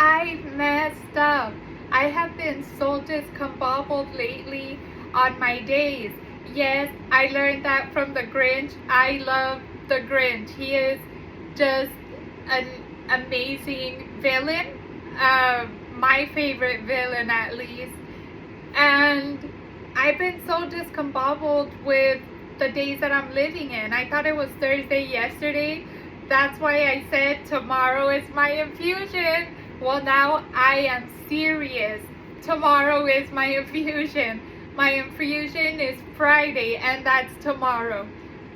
I messed up. I have been so discombobbled lately on my days. Yes, I learned that from the Grinch. I love the Grinch. He is just an amazing villain. My favorite villain, at least. And I've been so discombobbled with the days that I'm living in. I thought it was Thursday yesterday. That's why I said tomorrow is my infusion. Well, now I am serious. Tomorrow is my infusion. My infusion is Friday, and that's tomorrow.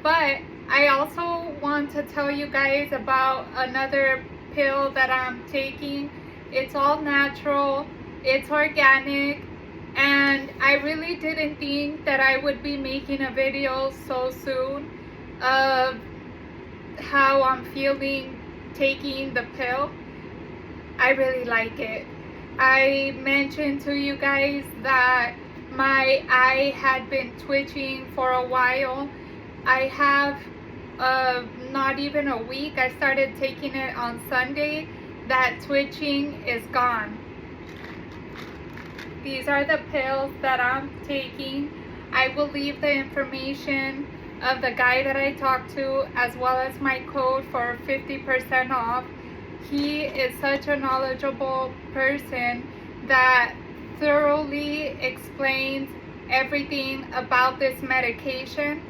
But I also want to tell you guys about another pill that I'm taking. It's all natural, it's organic, and I really didn't think that I would be making a video so soon of how I'm feeling taking the pill. I really like it. I mentioned to you guys that my eye had been twitching for a while. I have not even a week. I started taking it on Sunday. That twitching is gone. These are the pills that I'm taking. I will leave the information of the guy that I talked to, as well as my code for 50% off. He is such a knowledgeable person that thoroughly explains everything about this medication.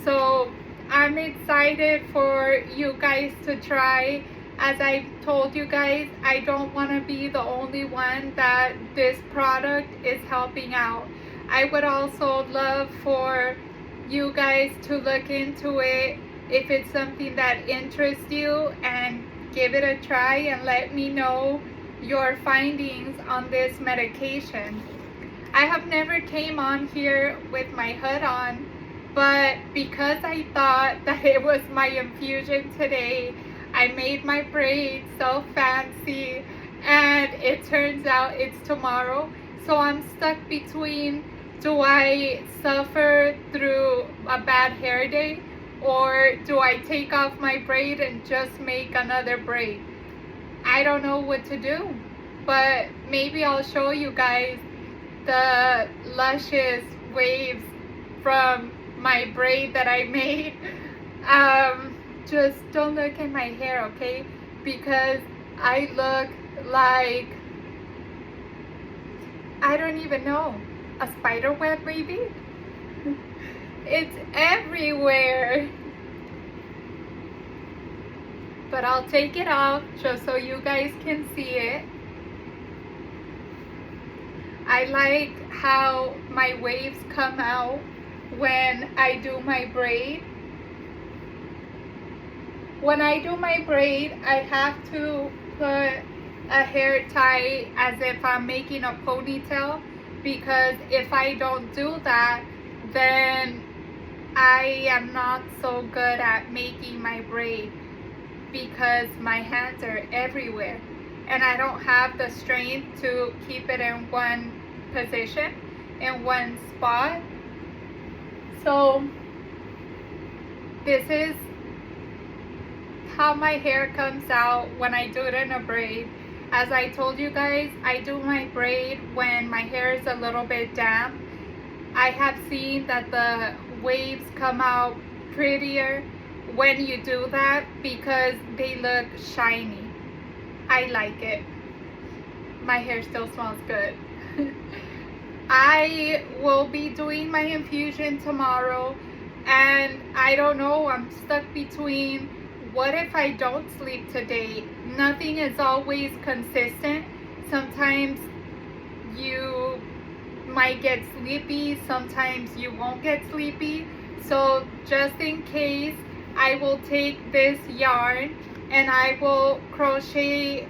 So I'm excited for you guys to try. As I told you guys, I don't want to be the only one that this product is helping out. I would also love for you guys to look into it if it's something that interests you, and give it a try and let me know your findings on this medication. I have never came on here with my hood on, but because I thought that it was my infusion today, I made my braids so fancy, and it turns out it's tomorrow. So I'm stuck between, do I suffer through a bad hair day, or do I take off my braid and just make another braid? I don't know what to do, but maybe I'll show you guys the luscious waves from my braid that I made. Just don't look at my hair, okay? Because I look like, I don't even know, a spider web maybe? It's everywhere. But I'll take it off just so you guys can see it. I like how my waves come out when I do my braid. When I do my braid, I have to put a hair tie as if I'm making a ponytail, because if I don't do that, then I am not so good at making my braid, because my hands are everywhere and I don't have the strength to keep it in one position, in one spot. So this is how my hair comes out when I do it in a braid. As I told you guys, I do my braid when my hair is a little bit damp. I have seen that the waves come out prettier when you do that because they look shiny. I like it. My hair still smells good. I will be doing my infusion tomorrow, and I don't know, I'm stuck between, what if I don't sleep today? Nothing is always consistent. Sometimes you might get sleepy, sometimes you won't get sleepy. So just in case, I will take this yarn and I will crochet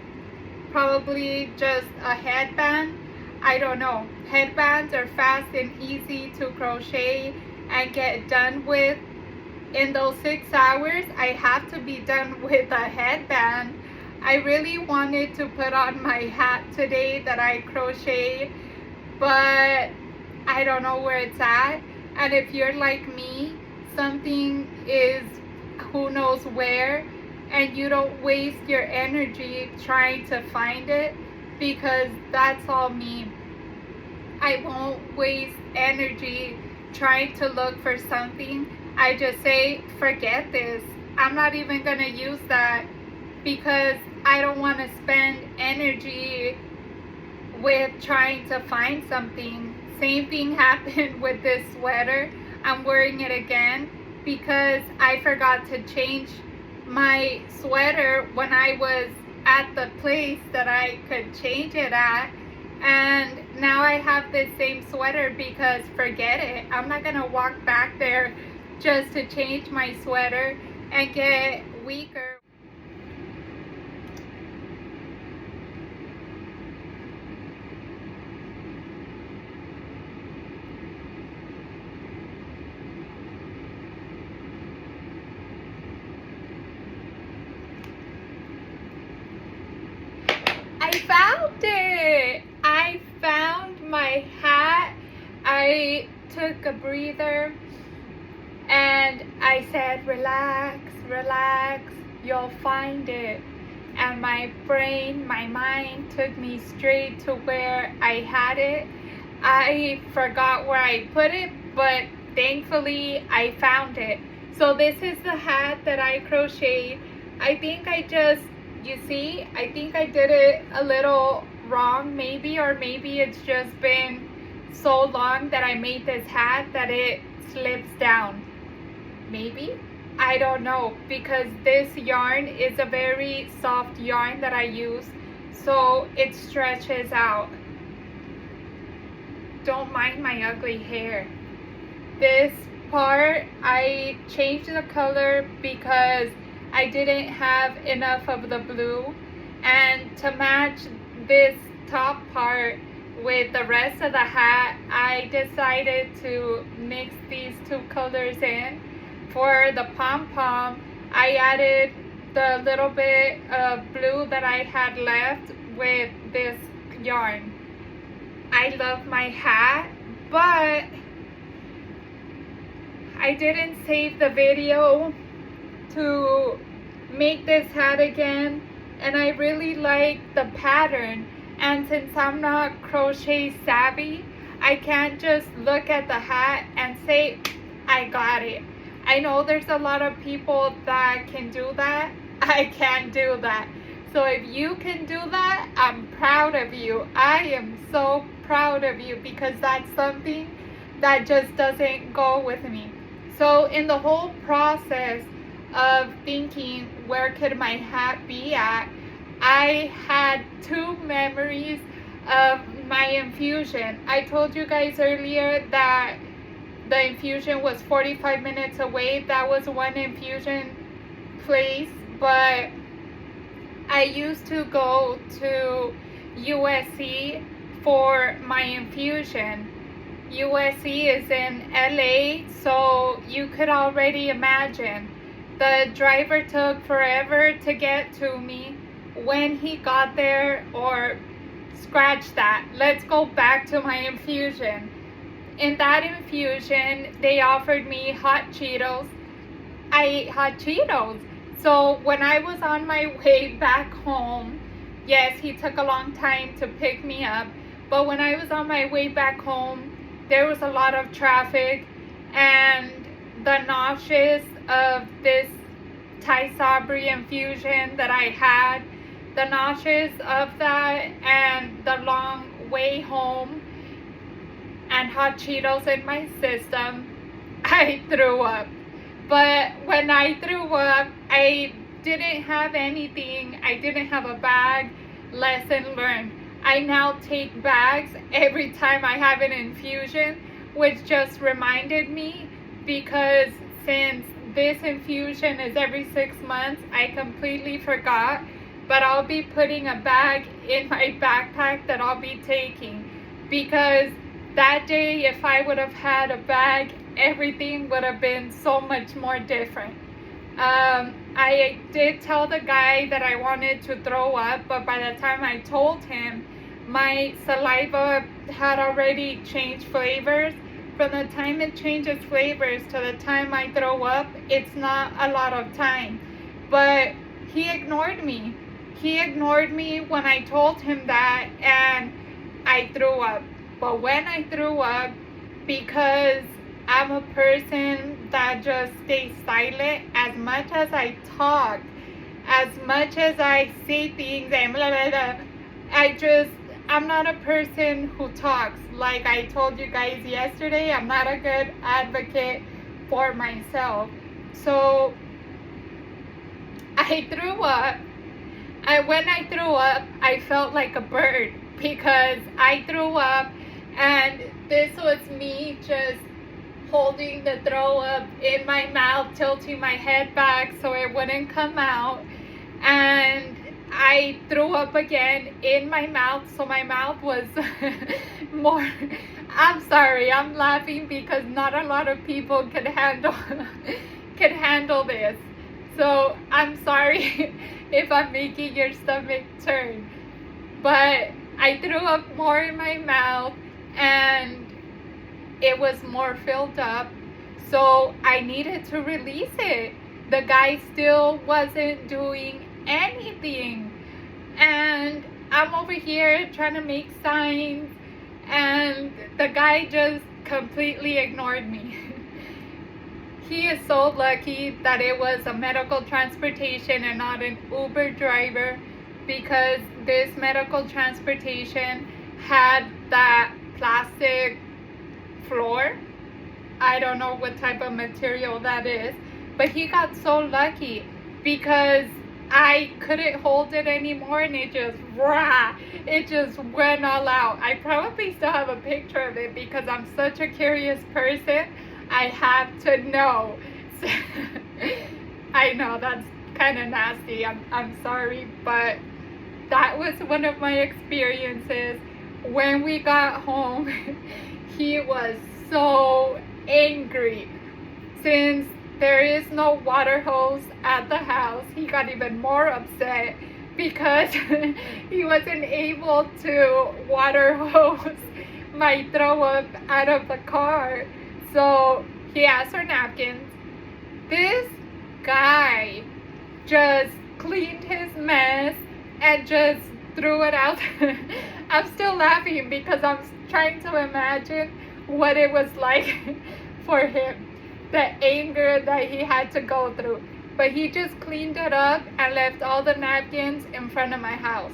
probably just a headband. I don't know. Headbands are fast and easy to crochet and get done with. In those 6 hours, I have to be done with a headband. I really wanted to put on my hat today that I crocheted, but I don't know where it's at. And if you're like me, something is who knows where, and you don't waste your energy trying to find it, because that's all me. I won't waste energy trying to look for something. I just say, forget this. I'm not even going to use that because I don't want to spend energy with trying to find something. Same thing happened with this sweater. I'm wearing it again because I forgot to change my sweater when I was at the place that I could change it at, and now I have the same sweater because forget it. I'm not gonna walk back there just to change my sweater and get weaker. I found it! I found my hat. I took a breather and I said, relax, relax, you'll find it. And my brain, my mind took me straight to where I had it. I forgot where I put it, but thankfully I found it. So this is the hat that I crocheted. I think I just, you see, I think I did it a little wrong maybe, or maybe it's just been so long that I made this hat that it slips down. Maybe, I don't know, because this yarn is a very soft yarn that I use, so it stretches out. Don't mind my ugly hair. This part I changed the color because I didn't have enough of the blue, and to match this top part with the rest of the hat, I decided to mix these two colors in. For the pom-pom, I added the little bit of blue that I had left with this yarn. I love my hat, but I didn't save the video to make this hat again, and I really like the pattern, and since I'm not crochet savvy, I can't just look at the hat and say, I got it. I know there's a lot of people that can do that. I can't do that. So if you can do that, I'm proud of you. I am so proud of you because that's something that just doesn't go with me. So in the whole process of thinking where could my hat be at, I had two memories of my infusion. I told you guys earlier that the infusion was 45 minutes away. That was one infusion place, but I used to go to USC for my infusion. USC is in LA, so you could already imagine. The driver took forever to get to me. When he got there, or scratch that, let's go back to my infusion. In that infusion, they offered me hot Cheetos. I ate hot Cheetos. So when I was on my way back home, yes, he took a long time to pick me up, but when I was on my way back home, there was a lot of traffic, and the nauseous of this Thai Sabri infusion that I had, the nauseous of that, and the long way home, and hot Cheetos in my system, I threw up. But when I threw up, I didn't have anything. I didn't have a bag. Lesson learned. I now take bags every time I have an infusion, which just reminded me, because since this infusion is every 6 months, I completely forgot. But I'll be putting a bag in my backpack that I'll be taking, because that day, if I would have had a bag, everything would have been so much more different. I did tell the guy that I wanted to throw up, but by the time I told him, my saliva had already changed flavors. From the time it changes flavors to the time I throw up, it's not a lot of time. But he ignored me. He ignored me when I told him that, and I threw up. But when I threw up, because I'm a person that just stays silent, as much as I talk, as much as I say things and blah, blah, blah, I'm not a person who talks. Like I told you guys yesterday, I'm not a good advocate for myself. So I threw up. When I threw up, I felt like a bird because I threw up, and this was me just holding the throw up in my mouth, tilting my head back so it wouldn't come out. And I threw up again in my mouth, so my mouth was more. I'm sorry, I'm laughing because not a lot of people can handle this. So I'm sorry if I'm making your stomach turn. But I threw up more in my mouth, and it was more filled up. So I needed to release it. The guy still wasn't doing anything. And I'm over here trying to make signs, and the guy just completely ignored me. He is so lucky that it was a medical transportation and not an Uber driver, because this medical transportation had that plastic floor. I don't know what type of material that is, but he got so lucky because I couldn't hold it anymore, and it just went all out. I probably still have a picture of it because I'm such a curious person. I have to know. I know that's kind of nasty. I'm sorry, but that was one of my experiences. When we got home, he was so angry. Since there is no water hose at the house, he got even more upset because he wasn't able to water hose my throw up out of the car. So he asked for napkins. This guy just cleaned his mess and just threw it out. I'm still laughing because I'm trying to imagine what it was like for him, the anger that he had to go through. But he just cleaned it up and left all the napkins in front of my house.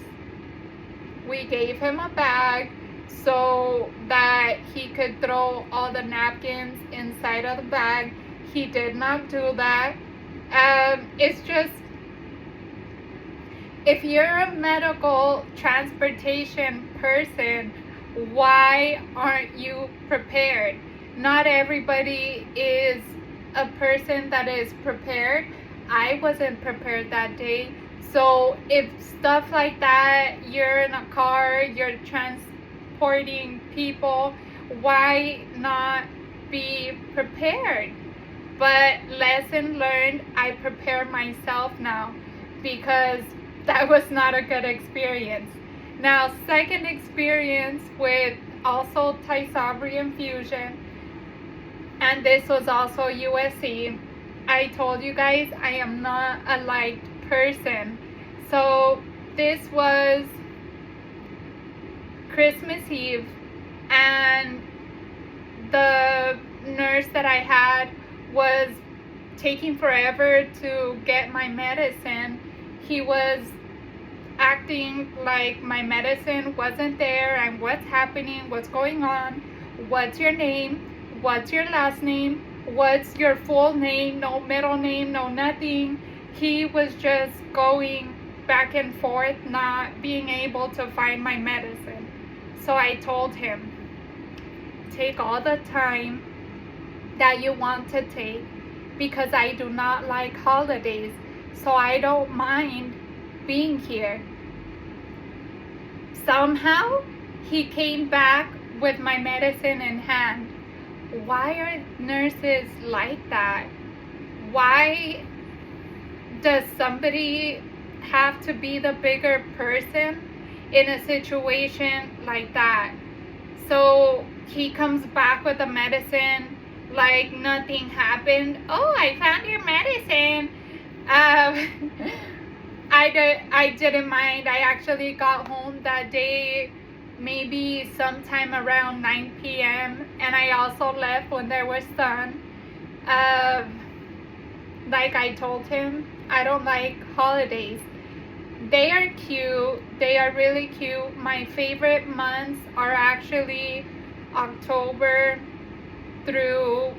We gave him a bag so that he could throw all the napkins inside of the bag. He did not do that. It's just, if you're a medical transportation person, why aren't you prepared? Not everybody is a person that is prepared. I wasn't prepared that day. So if stuff like that, you're in a car, you're transporting people, why not be prepared? But lesson learned, I prepare myself now because that was not a good experience. Now, second experience with also Tysabri infusion, and this was also USC. I told you guys I am not a liked person. So this was Christmas Eve, and the nurse that I had was taking forever to get my medicine. He was acting like my medicine wasn't there, and what's happening, what's going on, what's your name, what's your last name, what's your full name, no middle name, no nothing. He was just going back and forth, not being able to find my medicine. So I told him, take all the time that you want to take, because I do not like holidays, so I don't mind being here. Somehow he came back with my medicine in hand. Why are nurses like that? Why does somebody have to be the bigger person in a situation like that? So he comes back with the medicine like nothing happened. Oh, I found your medicine. I didn't mind. I actually got home that day maybe sometime around 9 p.m. and I also left when there was sun. Like I told him, I don't like holidays. They are cute. They are really cute. My favorite months are actually October through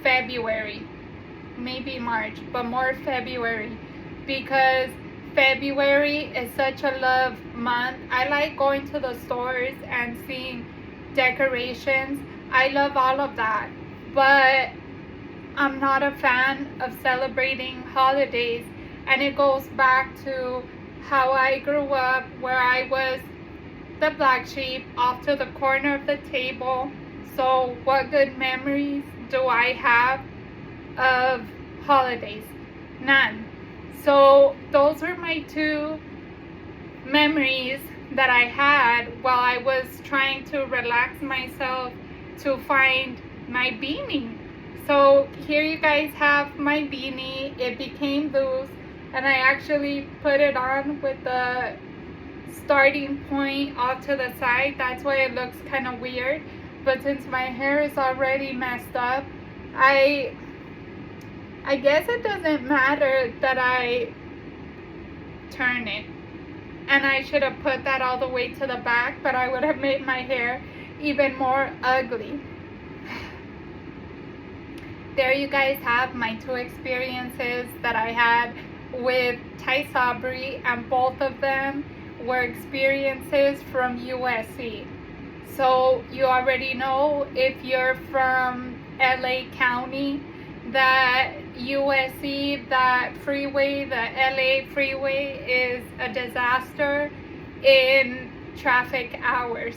February, maybe March, but more February, because February is such a love month. I like going to the stores and seeing decorations. I love all of that, but I'm not a fan of celebrating holidays, and it goes back to how I grew up, where I was the black sheep off to the corner of the table. So what good memories do I have of holidays? None. So those were my two memories that I had while I was trying to relax myself to find my beanie. So here you guys have my beanie. It became loose, and I actually put it on with the starting point off to the side. That's why it looks kind of weird. But since my hair is already messed up, I guess it doesn't matter that I turn it. And I should have put that all the way to the back, but I would have made my hair even more ugly. There you guys have my two experiences that I had with Ty Sabri, and both of them were experiences from USC. So you already know, if you're from LA County, that USC, that freeway, the LA freeway, is a disaster in traffic hours.